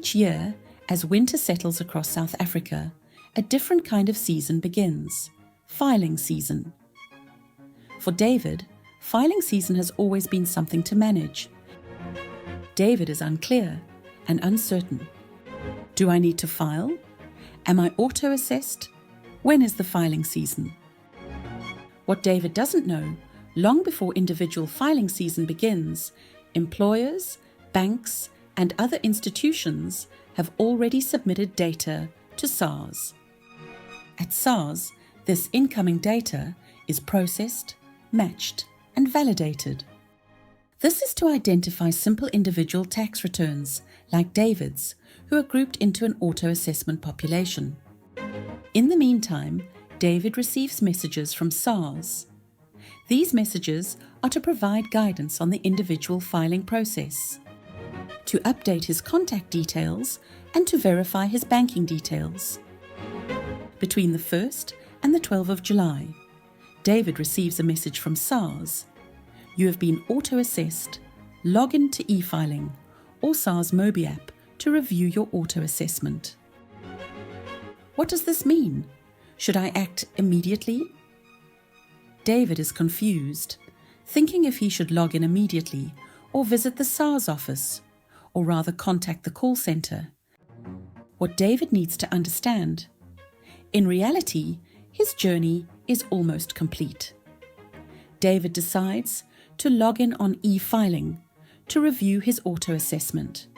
Each year, as winter settles across South Africa, a different kind of season begins: filing season. For David, filing season has always been something to manage. David is unclear and uncertain. Do I need to file? Am I auto-assessed? When is the filing season? What David doesn't know, long before individual filing season begins, employers, banks, and other institutions have already submitted data to SARS. At SARS, this incoming data is processed, matched, and validated. This is to identify simple individual tax returns, like David's, who are grouped into an auto-assessment population. In the meantime, David receives messages from SARS. These messages are to provide guidance on the individual filing process, to update his contact details, and to verify his banking details. Between the 1st and the 12th of July, David receives a message from SARS. You have been auto-assessed. Log in to e-filing or SARS Mobi app to review your auto-assessment. What does this mean? Should I act immediately? David is confused, thinking if he should log in immediately or visit the SARS office, or rather contact the call centre. What David needs to understand: in reality, his journey is almost complete. David decides to log in on e-filing to review his auto-assessment.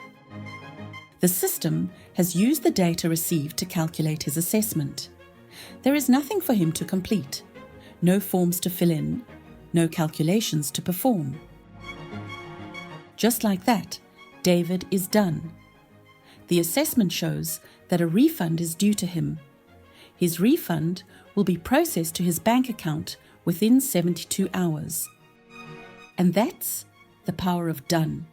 The system has used the data received to calculate his assessment. There is nothing for him to complete, no forms to fill in, no calculations to perform. Just like that, David is done. The assessment shows that a refund is due to him. His refund will be processed to his bank account within 72 hours. And that's the power of done.